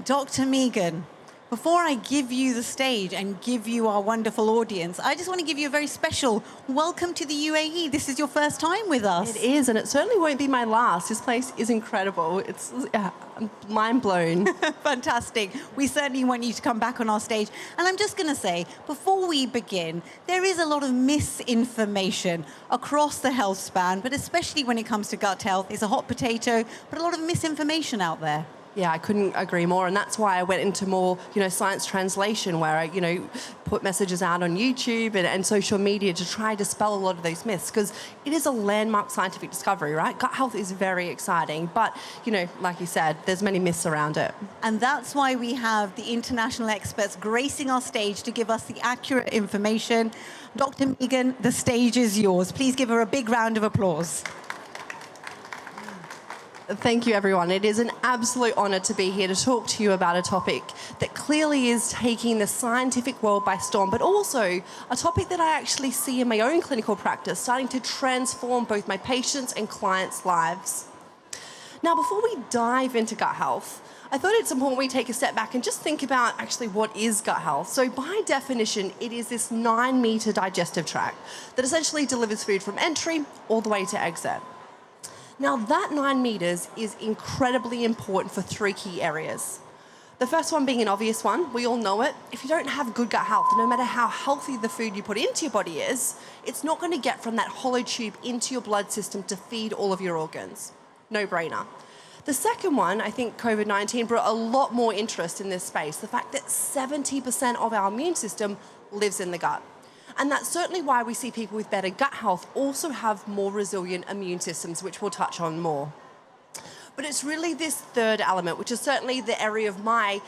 Dr. Megan, before I give you the stage and give you our wonderful audience, I just want to give you a very special welcome to the UAE. This is your first time with us. It is, and it certainly won't be my last. This place is incredible. I'm mind blown. Fantastic. We certainly want you to come back on our stage. And I'm just going to say, before we begin, there is a lot of misinformation across the health span, but especially when it comes to gut health. It's a hot potato, but a lot of misinformation out there. Yeah, I couldn't agree more, and that's why I went into more, science translation, where I, put messages out on YouTube and social media to try to dispel a lot of those myths, because it is a landmark scientific discovery, right? Gut health is very exciting, but, like you said, there's many myths around it. And that's why we have the international experts gracing our stage to give us the accurate information. Dr. Megan, the stage is yours. Please give her a big round of applause. Thank you, everyone. It is an absolute honour to be here to talk to you about a topic that clearly is taking the scientific world by storm, but also a topic that I actually see in my own clinical practice starting to transform both my patients' and clients' lives. Now, before we dive into gut health, I thought it's important we take a step back and just think about actually what is gut health. So by definition, it is this 9-metre digestive tract that essentially delivers food from entry all the way to exit. Now, that 9 metres is incredibly important for 3 key areas. The first one being an obvious one, we all know it. If you don't have good gut health, no matter how healthy the food you put into your body is, it's not going to get from that hollow tube into your blood system to feed all of your organs. No brainer. The second one, I think COVID-19 brought a lot more interest in this space, the fact that 70% of our immune system lives in the gut. And that's certainly why we see people with better gut health also have more resilient immune systems, which we'll touch on more. But it's really this third element, which is certainly the area of my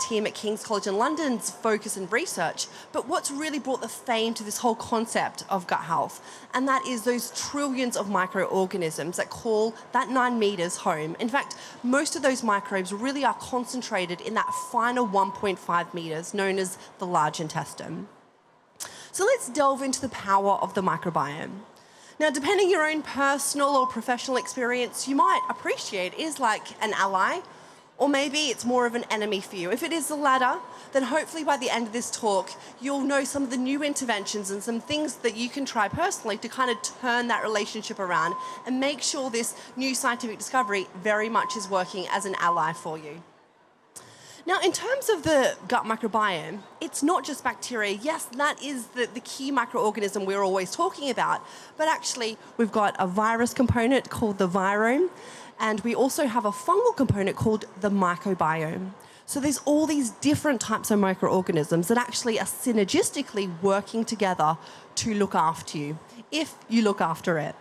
team at King's College in London's focus and research, but what's really brought the fame to this whole concept of gut health, and that is those trillions of microorganisms that call that 9 metres home. In fact, most of those microbes really are concentrated in that final 1.5 metres, known as the large intestine. So let's delve into the power of the microbiome. Now, depending on your own personal or professional experience, you might appreciate it is like an ally, or maybe it's more of an enemy for you. If it is the latter, then hopefully by the end of this talk, you'll know some of the new interventions and some things that you can try personally to kind of turn that relationship around and make sure this new scientific discovery very much is working as an ally for you. Now, in terms of the gut microbiome, it's not just bacteria. Yes, that is the key microorganism we're always talking about, but actually we've got a virus component called the virome, and we also have a fungal component called the microbiome. So there's all these different types of microorganisms that actually are synergistically working together to look after you, if you look after it.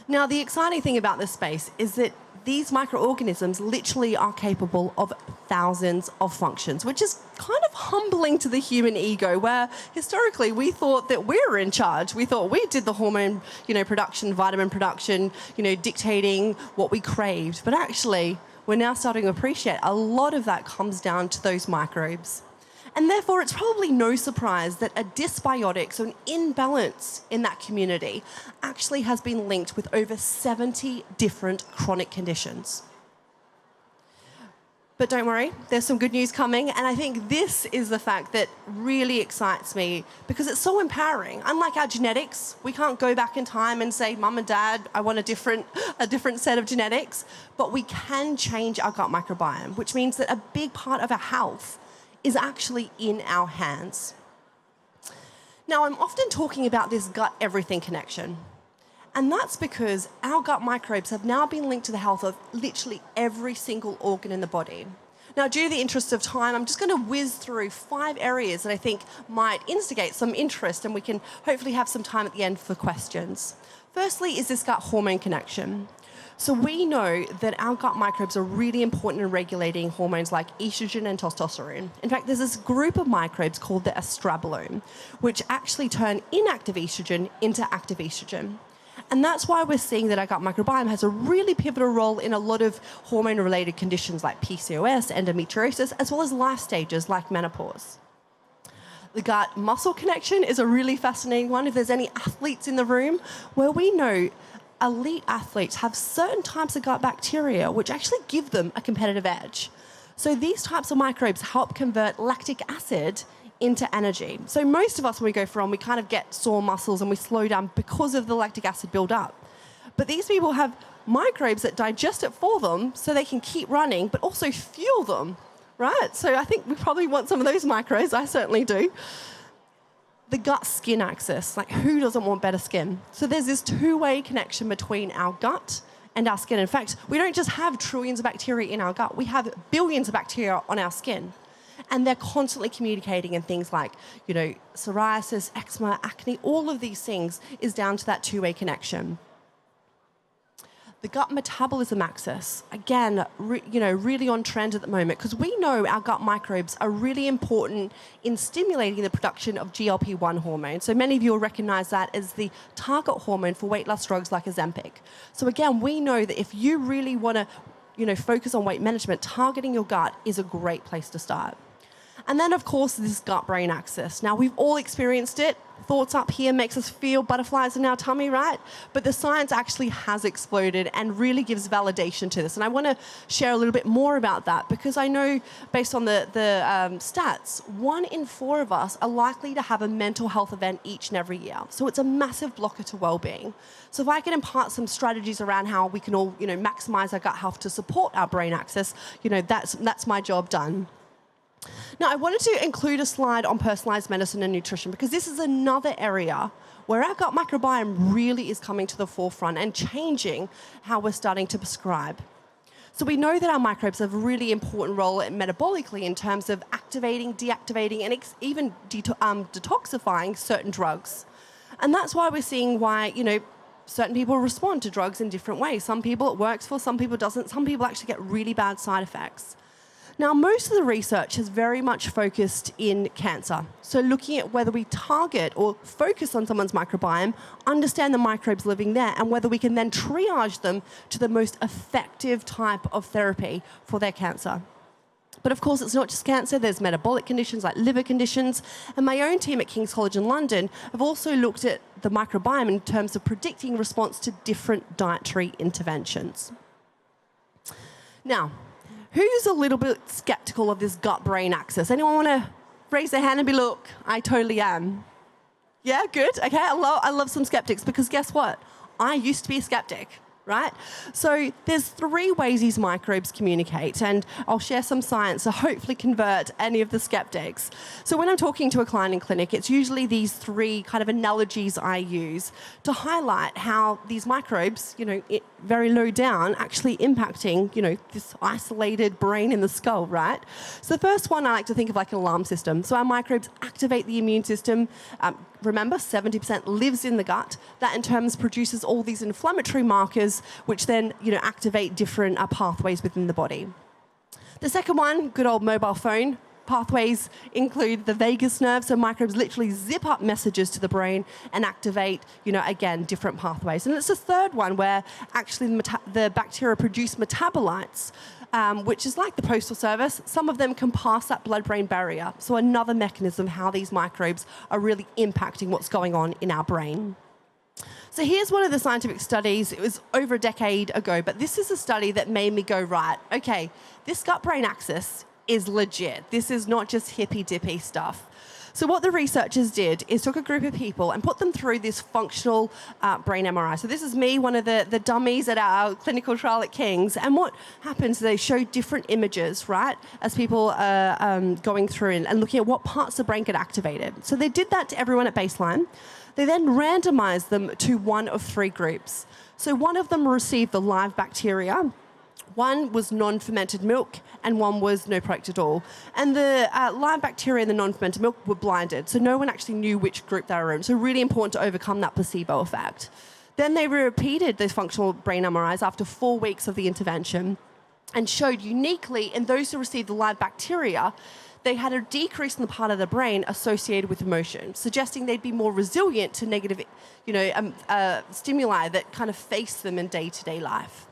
Now, the exciting thing about this space is that these microorganisms literally are capable of thousands of functions, which is kind of humbling to the human ego, where historically we thought that we were in charge. We thought we did the hormone, production, vitamin production, dictating what we craved. But actually, we're now starting to appreciate a lot of that comes down to those microbes. And therefore, it's probably no surprise that a dysbiotic, so an imbalance in that community, actually has been linked with over 70 different chronic conditions. But don't worry, there's some good news coming, and I think this is the fact that really excites me, because it's so empowering. Unlike our genetics, we can't go back in time and say, Mum and Dad, I want a different set of genetics, but we can change our gut microbiome, which means that a big part of our health is actually in our hands. Now, I'm often talking about this gut everything connection, and that's because our gut microbes have now been linked to the health of literally every single organ in the body. Now, due to the interest of time, I'm just going to whiz through 5 areas that I think might instigate some interest, and we can hopefully have some time at the end for questions. Firstly is this gut hormone connection. So we know that our gut microbes are really important in regulating hormones like estrogen and testosterone. In fact, there's this group of microbes called the estrobolome, which actually turn inactive estrogen into active estrogen. And that's why we're seeing that our gut microbiome has a really pivotal role in a lot of hormone-related conditions like PCOS, endometriosis, as well as life stages like menopause. The gut-muscle connection is a really fascinating one. If there's any athletes in the room, where we know elite athletes have certain types of gut bacteria which actually give them a competitive edge. So these types of microbes help convert lactic acid into energy. So most of us, when we go for a run, we kind of get sore muscles and we slow down because of the lactic acid build-up. But these people have microbes that digest it for them so they can keep running, but also fuel them, right? So I think we probably want some of those microbes. I certainly do. The gut-skin axis, like who doesn't want better skin? So there's this two-way connection between our gut and our skin. In fact, we don't just have trillions of bacteria in our gut, we have billions of bacteria on our skin. And they're constantly communicating, and things like, psoriasis, eczema, acne, all of these things is down to that two-way connection. The gut metabolism axis, again, really on trend at the moment, because we know our gut microbes are really important in stimulating the production of GLP-1 hormone. So many of you will recognize that as the target hormone for weight loss drugs like Ozempic. So again, we know that if you really want to, focus on weight management, targeting your gut is a great place to start. And then, of course, this gut-brain axis. Now, we've all experienced it. Thoughts up here makes us feel butterflies in our tummy, right? But the science actually has exploded and really gives validation to this. And I want to share a little bit more about that, because I know, based on the stats, 1 in 4 of us are likely to have a mental health event each and every year. So it's a massive blocker to well-being. So if I can impart some strategies around how we can all, maximize our gut health to support our brain axis, that's my job done. Now, I wanted to include a slide on personalized medicine and nutrition, because this is another area where our gut microbiome really is coming to the forefront and changing how we're starting to prescribe. So we know that our microbes have a really important role metabolically in terms of activating, deactivating, and even detoxifying certain drugs. And that's why we're seeing why, certain people respond to drugs in different ways. Some people it works for, some people it doesn't. Some people actually get really bad side effects. Now, most of the research has very much focused in cancer. So looking at whether we target or focus on someone's microbiome, understand the microbes living there, and whether we can then triage them to the most effective type of therapy for their cancer. But of course, it's not just cancer. There's metabolic conditions like liver conditions. And my own team at King's College in London have also looked at the microbiome in terms of predicting response to different dietary interventions. Now, who's a little bit skeptical of this gut-brain axis? Anyone want to raise their hand and be, look, I totally am. Yeah, good. Okay, I love some skeptics, because guess what? I used to be a skeptic, right? So there's 3 ways these microbes communicate, and I'll share some science to hopefully convert any of the skeptics. So when I'm talking to a client in clinic, it's usually these 3 kind of analogies I use to highlight how these microbes, very low down, actually impacting, this isolated brain in the skull, right? So the first one I like to think of like an alarm system. So our microbes activate the immune system. Remember, 70% lives in the gut. That in turn produces all these inflammatory markers, which then, activate different pathways within the body. The second one, good old mobile phone. Pathways include the vagus nerve, so microbes literally zip up messages to the brain and activate, again, different pathways. And it's the third one where actually the bacteria produce metabolites, which is like the postal service. Some of them can pass that blood-brain barrier. So another mechanism how these microbes are really impacting what's going on in our brain. So here's one of the scientific studies. It was over a decade ago, but this is a study that made me go, right, okay, this gut-brain axis is legit. This is not just hippy-dippy stuff. So what the researchers did is took a group of people and put them through this functional brain MRI. So this is me, one of the dummies at our clinical trial at King's. And what happens, they show different images, right, as people are going through and looking at what parts of the brain get activated. So they did that to everyone at baseline. They then randomized them to one of 3 groups. So one of them received the live bacteria, one was non-fermented milk, and one was no product at all. And the live bacteria and the non-fermented milk were blinded, so no one actually knew which group they were in. So really important to overcome that placebo effect. Then they repeated those functional brain MRIs after 4 weeks of the intervention and showed uniquely in those who received the live bacteria, they had a decrease in the part of the brain associated with emotion, suggesting they'd be more resilient to negative stimuli that kind of face them in day-to-day life.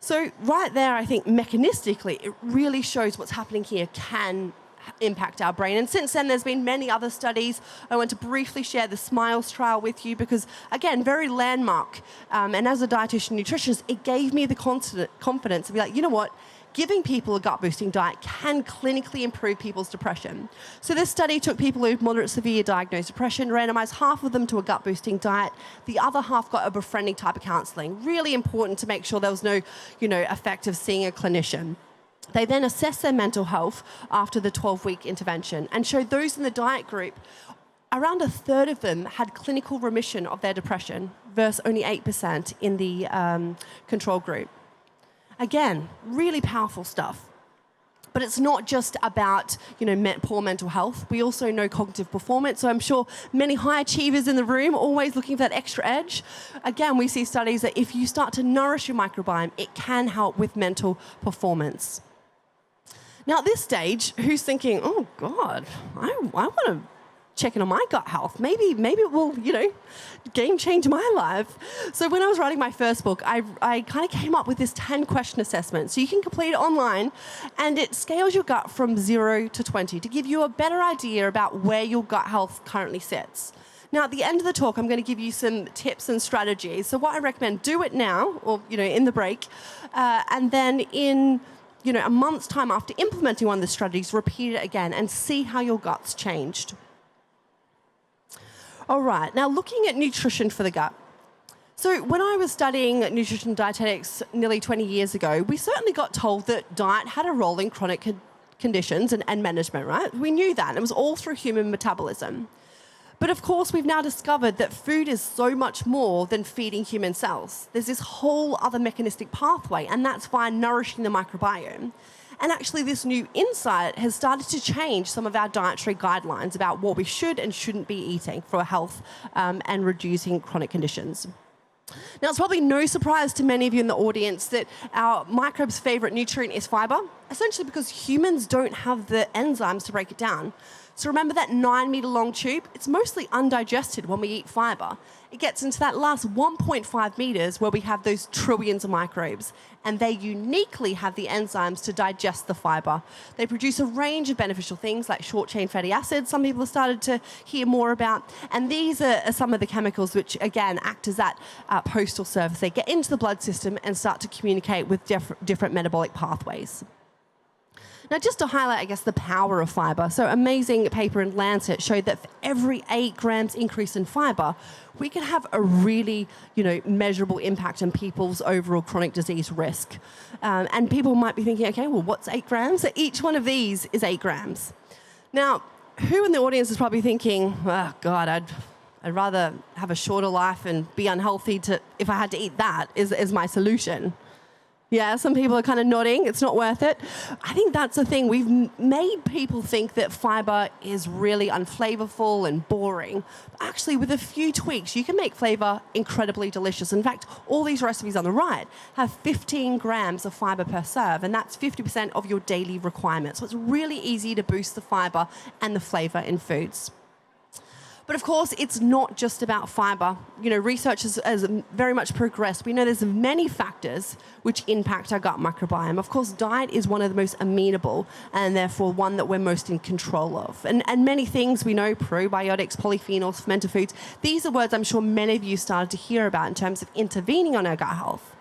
So right there, I think mechanistically, it really shows what's happening here can impact our brain. And since then, there's been many other studies. I want to briefly share the SMILES trial with you because, again, very landmark. And as a dietitian nutritionist, it gave me the confidence to be like, you know what? giving people a gut-boosting diet can clinically improve people's depression. So this study took people with moderate severe diagnosed depression, randomized half of them to a gut-boosting diet, the other half got a befriending type of counseling. Really important to make sure there was no, effect of seeing a clinician. They then assessed their mental health after the 12-week intervention and showed those in the diet group, around a third of them had clinical remission of their depression versus only 8% in the control group. Again, really powerful stuff. But it's not just about, poor mental health. We also know cognitive performance. So I'm sure many high achievers in the room always looking for that extra edge. Again, we see studies that if you start to nourish your microbiome, it can help with mental performance. Now at this stage, who's thinking, oh God, I want to check in on my gut health. Maybe it will, game change my life. So when I was writing my first book, I kind of came up with this 10-question assessment. So you can complete it online, and it scales your gut from 0 to 20 to give you a better idea about where your gut health currently sits. Now, at the end of the talk, I'm going to give you some tips and strategies. So what I recommend, do it now, or, in the break, and then in a month's time after implementing one of the strategies, repeat it again and see how your gut's changed. All right, now looking at nutrition for the gut. So when I was studying nutrition dietetics nearly 20 years ago, we certainly got told that diet had a role in chronic conditions and management, right? We knew that, and it was all through human metabolism. But of course, we've now discovered that food is so much more than feeding human cells. There's this whole other mechanistic pathway, and that's why nourishing the microbiome. And actually, this new insight has started to change some of our dietary guidelines about what we should and shouldn't be eating for health and reducing chronic conditions. Now, it's probably no surprise to many of you in the audience that our microbes' favorite nutrient is fiber, essentially because humans don't have the enzymes to break it down. So remember that 9-meter-long tube? It's mostly undigested when we eat fiber. It gets into that last 1.5 meters where we have those trillions of microbes, and they uniquely have the enzymes to digest the fiber. They produce a range of beneficial things like short-chain fatty acids, some people have started to hear more about, and these are some of the chemicals which, again, act as that postal service. They get into the blood system and start to communicate with different metabolic pathways. Now, just to highlight, I guess, the power of fiber. So amazing paper in Lancet showed that for every 8 grams increase in fiber, we can have a really, measurable impact on people's overall chronic disease risk. And people might be thinking, okay, well, what's 8 grams? So each one of these is 8 grams. Now, who in the audience is probably thinking, oh, God, I'd rather have a shorter life and be unhealthy if I had to eat that is my solution? Yeah, some people are kind of nodding. It's not worth it. I think that's the thing. We've made people think that fiber is really unflavorful and boring. Actually, with a few tweaks, you can make flavor incredibly delicious. In fact, all these recipes on the right have 15 grams of fiber per serve, and that's 50% of your daily requirement. So it's really easy to boost the fiber and the flavor in foods. But of course, it's not just about fiber. Research has very much progressed. We know there's many factors which impact our gut microbiome. Of course, diet is one of the most amenable and therefore one that we're most in control of. And many things we know, probiotics, polyphenols, fermented foods, these are words I'm sure many of you started to hear about in terms of intervening on our gut health.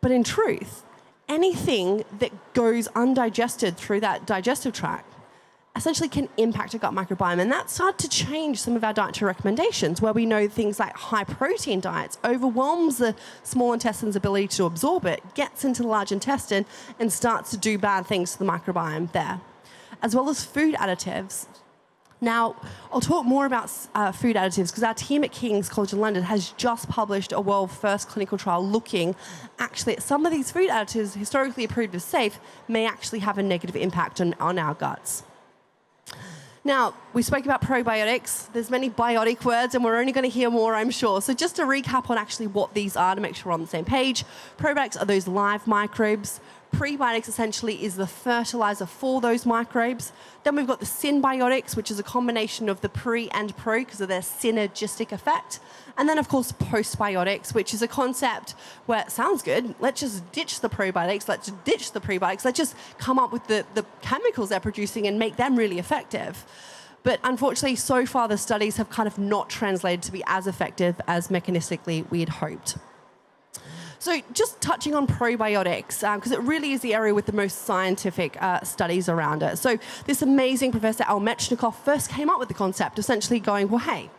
But in truth, anything that goes undigested through that digestive tract essentially can impact our gut microbiome. And that started to change some of our dietary recommendations, where we know things like high protein diets overwhelms the small intestine's ability to absorb it, gets into the large intestine, and starts to do bad things to the microbiome there, as well as food additives. Now, I'll talk more about food additives because our team at King's College London has just published a world-first clinical trial looking actually at some of these food additives historically approved as safe may actually have a negative impact on our guts. Now, we spoke about probiotics. There's many biotic words, and we're only going to hear more, I'm sure. So just to recap on actually what these are to make sure we're on the same page. Probiotics are those live microbes. Prebiotics essentially is the fertilizer for those microbes. Then we've got the synbiotics, which is a combination of the pre and pro because of their synergistic effect. And then, of course, postbiotics, which is a concept where it sounds good. Let's just ditch the probiotics. Let's ditch the prebiotics. Let's just come up with the chemicals they're producing and make them really effective. But unfortunately, so far, the studies have kind of not translated to be as effective as mechanistically we had hoped. So just touching on probiotics, because it really is the area with the most scientific studies around it. So this amazing Professor Al Metchnikoff first came up with the concept, essentially going, well, hey,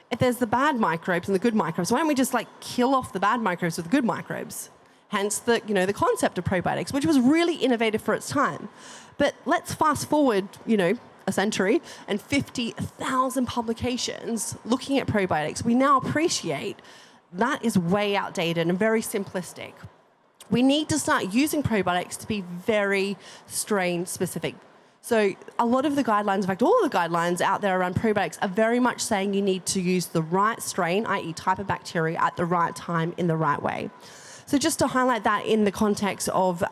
if there's the bad microbes and the good microbes, why don't we just like kill off the bad microbes with the good microbes? Hence the, the concept of probiotics, which was really innovative for its time. But let's fast forward, a century and 50,000 publications looking at probiotics. We now appreciate that is way outdated and very simplistic. We need to start using probiotics to be very strain specific. So a lot of the guidelines, in fact, all of the guidelines out there around probiotics are very much saying you need to use the right strain, i.e. type of bacteria, at the right time in the right way. So just to highlight that in the context of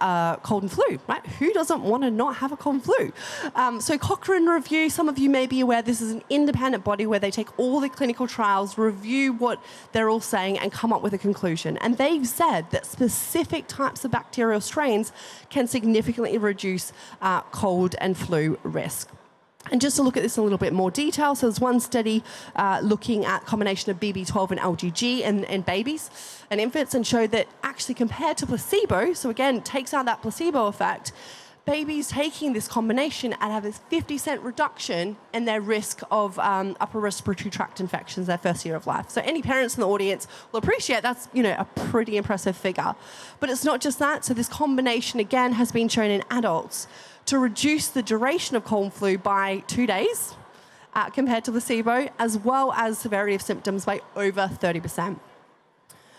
cold and flu, right? Who doesn't want to not have a cold and flu? So Cochrane Review, some of you may be aware, this is an independent body where they take all the clinical trials, review what they're all saying, and come up with a conclusion. And they've said that specific types of bacterial strains can significantly reduce cold and flu risk. And just to look at this in a little bit more detail, so there's one study looking at combination of BB12 and LGG in babies and infants, and showed that actually compared to placebo, so again, takes out that placebo effect, babies taking this combination and have this 50% reduction in their risk of upper respiratory tract infections their first year of life. So any parents in the audience will appreciate that's, a pretty impressive figure. But it's not just that. So this combination, again, has been shown in adults to reduce the duration of cold and flu by 2 days compared to placebo, as well as severity of symptoms by over 30%.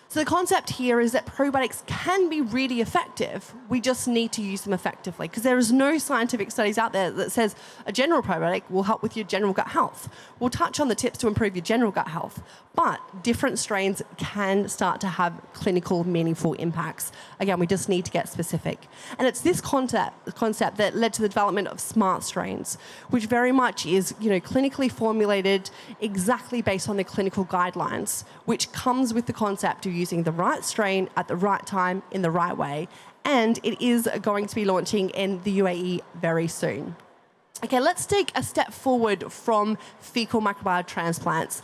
So the concept here is that probiotics can be really effective. We just need to use them effectively, because there is no scientific studies out there that says a general probiotic will help with your general gut health. We'll touch on the tips to improve your general gut health, but different strains can start to have clinical, meaningful impacts. Again, we just need to get specific. And it's this concept that led to the development of smart strains, which very much is, clinically formulated exactly based on the clinical guidelines, which comes with the concept of using the right strain at the right time in the right way. And it is going to be launching in the UAE very soon. Okay, let's take a step forward from fecal microbiome transplants.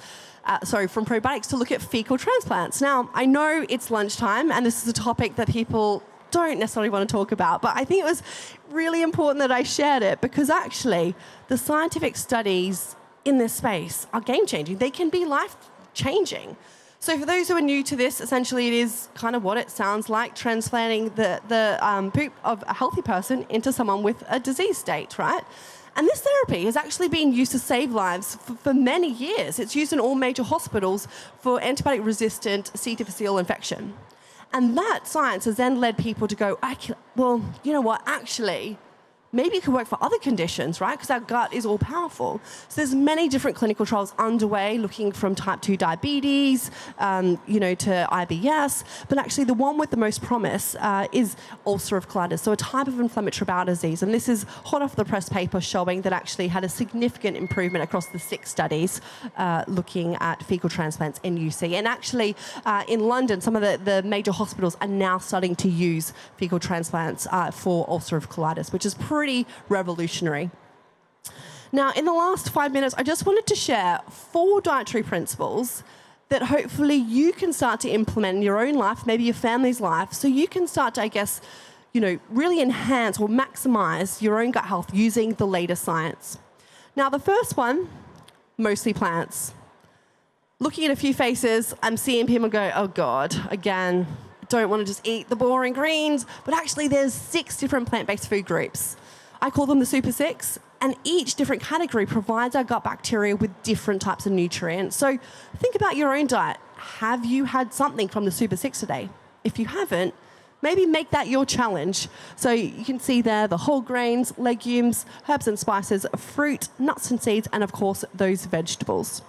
From probiotics to look at fecal transplants. Now, I know it's lunchtime, and this is a topic that people don't necessarily want to talk about, but I think it was really important that I shared it, because actually the scientific studies in this space are game-changing. They can be life-changing. So for those who are new to this, essentially it is kind of what it sounds like, transplanting the poop of a healthy person into someone with a disease state, right? And this therapy has actually been used to save lives for many years. It's used in all major hospitals for antibiotic-resistant C. difficile infection. And that science has then led people to go, well, you know what, actually, maybe it could work for other conditions, right? Because our gut is all powerful. So there's many different clinical trials underway, looking from type 2 diabetes, to IBS. But actually, the one with the most promise is ulcerative colitis, so a type of inflammatory bowel disease. And this is hot off the press paper showing that actually had a significant improvement across the 6 studies looking at fecal transplants in UC. And actually, in London, some of the major hospitals are now starting to use fecal transplants for ulcerative colitis, which is pretty revolutionary. Now, in the last 5 minutes, I just wanted to share 4 dietary principles that hopefully you can start to implement in your own life, maybe your family's life, so you can start to, really enhance or maximize your own gut health using the latest science. Now, the first one, mostly plants. Looking at a few faces, I'm seeing people go, oh God, again, don't want to just eat the boring greens, but actually there's 6 different plant-based food groups. I call them the Super 6, and each different category provides our gut bacteria with different types of nutrients. So think about your own diet. Have you had something from the Super 6 today? If you haven't, maybe make that your challenge. So you can see there the whole grains, legumes, herbs and spices, fruit, nuts and seeds, and of course those vegetables.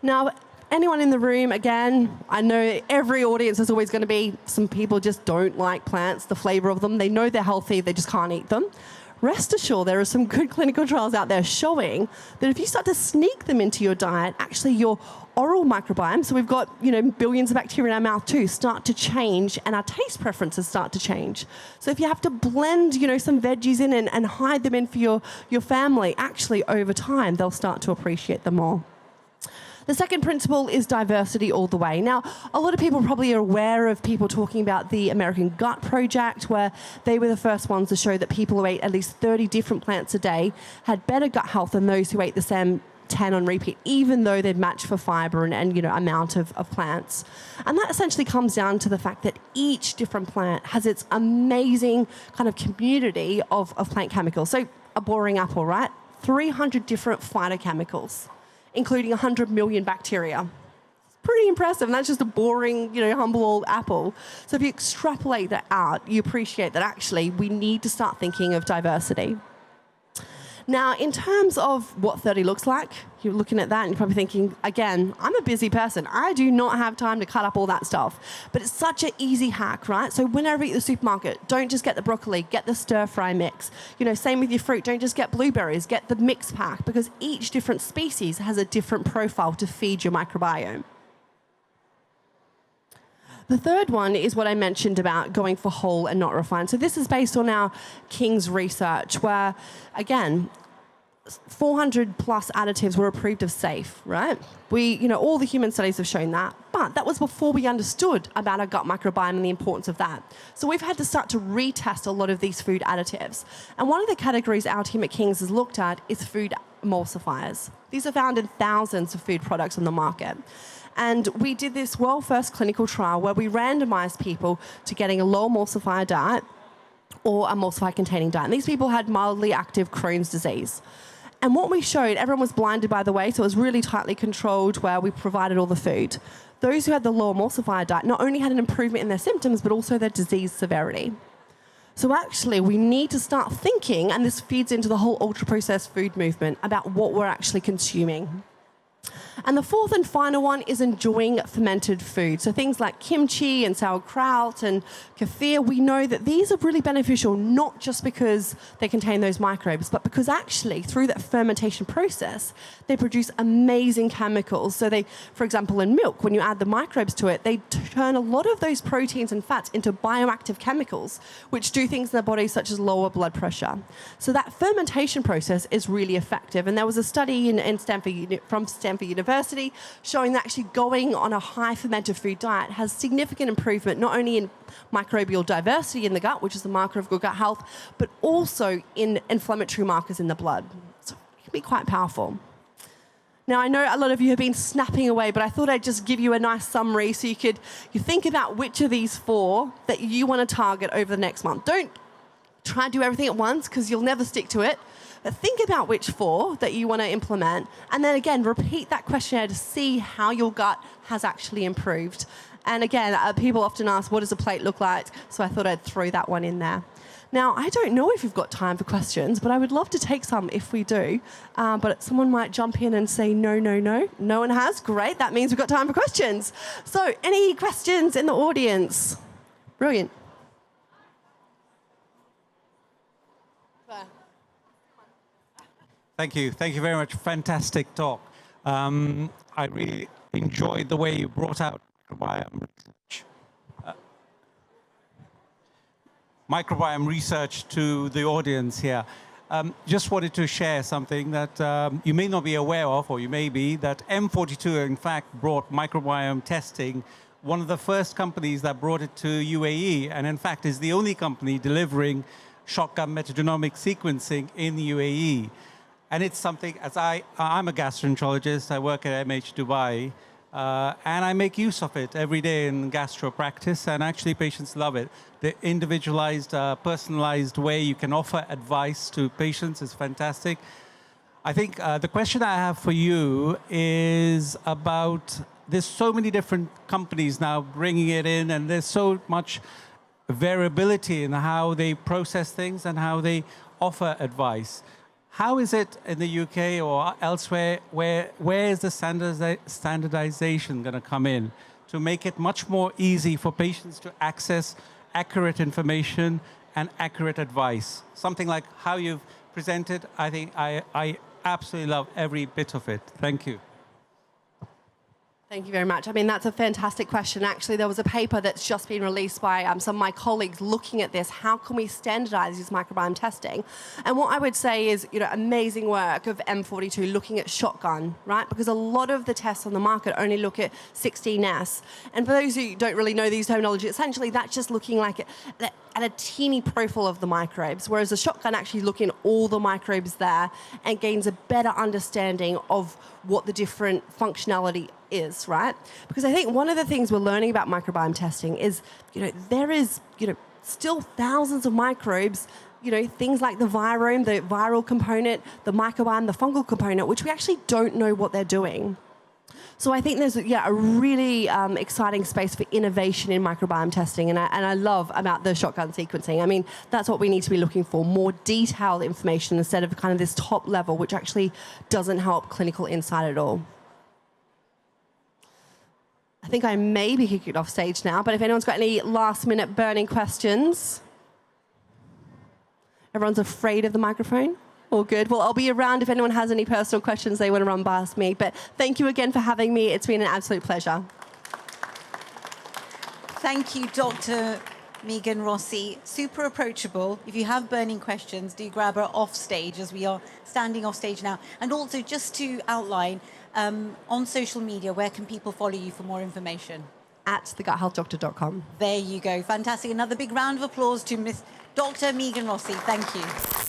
Now, anyone in the room, again, I know every audience is always going to be, some people just don't like plants, the flavor of them. They know they're healthy, they just can't eat them. Rest assured, there are some good clinical trials out there showing that if you start to sneak them into your diet, actually your oral microbiome, so we've got, billions of bacteria in our mouth too, start to change, and our taste preferences start to change. So if you have to blend, some veggies in and hide them in for your family, actually over time, they'll start to appreciate them more. The second principle is diversity all the way. Now, a lot of people probably are aware of people talking about the American Gut Project, where they were the first ones to show that people who ate at least 30 different plants a day had better gut health than those who ate the same 10 on repeat, even though they'd match for fiber and amount of plants. And that essentially comes down to the fact that each different plant has its amazing kind of community of plant chemicals. So a boring apple, right? 300 different phytochemicals, including 100 million bacteria. It's pretty impressive, and that's just a boring, humble old apple. So if you extrapolate that out, you appreciate that actually we need to start thinking of diversity. Now, in terms of what 30 looks like, you're looking at that and you're probably thinking, again, I'm a busy person. I do not have time to cut up all that stuff. But it's such an easy hack, right? So whenever you're at the supermarket, don't just get the broccoli, get the stir-fry mix. Same with your fruit. Don't just get blueberries, get the mix pack, because each different species has a different profile to feed your microbiome. The third one is what I mentioned about going for whole and not refined. So this is based on our King's research, where, again, 400 plus additives were approved as safe, right? All the human studies have shown that, but that was before we understood about our gut microbiome and the importance of that. So we've had to start to retest a lot of these food additives. And one of the categories our team at King's has looked at is food emulsifiers. These are found in thousands of food products on the market. And we did this world-first clinical trial where we randomized people to getting a low emulsifier diet or emulsifier-containing diet. And these people had mildly active Crohn's disease. And what we showed, everyone was blinded, by the way, so it was really tightly controlled where we provided all the food. Those who had the low emulsifier diet not only had an improvement in their symptoms, but also their disease severity. So actually, we need to start thinking, and this feeds into the whole ultra-processed food movement, about what we're actually consuming. And the fourth and final one is enjoying fermented food. So things like kimchi and sauerkraut and kefir, we know that these are really beneficial, not just because they contain those microbes, but because actually through that fermentation process, they produce amazing chemicals. So they, for example, in milk, when you add the microbes to it, they turn a lot of those proteins and fats into bioactive chemicals, which do things in the body such as lower blood pressure. So that fermentation process is really effective. And there was a study from Stanford University showing that actually going on a high fermented food diet has significant improvement, not only in microbial diversity in the gut, which is the marker of good gut health, but also in inflammatory markers in the blood. So it can be quite powerful. Now, I know a lot of you have been snapping away, but I thought I'd just give you a nice summary so you think about which of these four that you want to target over the next month. Don't try and do everything at once, because you'll never stick to it. But think about which four that you want to implement, and then again, repeat that questionnaire to see how your gut has actually improved. And again, people often ask, what does a plate look like? So I thought I'd throw that one in there. Now, I don't know if you've got time for questions, but I would love to take some if we do. But someone might jump in and say, no, no, no. No one has? Great. That means we've got time for questions. So any questions in the audience? Brilliant. Thank you. Thank you very much. Fantastic talk. I really enjoyed the way you brought out microbiome research to the audience here. Just wanted to share something that you may not be aware of, or you may be, that M42 in fact brought microbiome testing, one of the first companies that brought it to UAE, and in fact is the only company delivering shotgun metagenomic sequencing in the UAE. And it's something, as I'm a gastroenterologist, I work at MH Dubai, and I make use of it every day in gastro practice, and actually patients love it. The individualized, personalized way you can offer advice to patients is fantastic. I think the question I have for you is about, there's so many different companies now bringing it in, and there's so much variability in how they process things and how they offer advice. How is it in the UK or elsewhere, where is the standardization going to come in to make it much more easy for patients to access accurate information and accurate advice? Something like how you've presented, I think I absolutely love every bit of it. Thank you. Thank you very much. I mean, that's a fantastic question. Actually, there was a paper that's just been released by some of my colleagues looking at this. How can we standardize this microbiome testing? And what I would say is, amazing work of M42 looking at shotgun, right? Because a lot of the tests on the market only look at 16S. And for those who don't really know these terminology, essentially that's just looking like at a teeny profile of the microbes, whereas the shotgun actually looking at all the microbes there and gains a better understanding of what the different functionality is, right? Because I think one of the things we're learning about microbiome testing is, there is, still thousands of microbes, things like the virome, the viral component, the microbiome, the fungal component, which we actually don't know what they're doing. So I think there's a really exciting space for innovation in microbiome testing, and I love about the shotgun sequencing. I mean, that's what we need to be looking for, more detailed information instead of kind of this top level, which actually doesn't help clinical insight at all. I think I may be kicking it off stage now, but if anyone's got any last-minute burning questions. Everyone's afraid of the microphone? All good. Well, I'll be around if anyone has any personal questions they want to run past me. But thank you again for having me. It's been an absolute pleasure. Thank you, Dr. Megan Rossi. Super approachable. If you have burning questions, do grab her off stage, as we are standing off stage now. And also, just to outline, on social media, where can people follow you for more information? At theguthealthdoctor.com. There you go. Fantastic. Another big round of applause to Miss Dr. Megan Rossi. Thank you.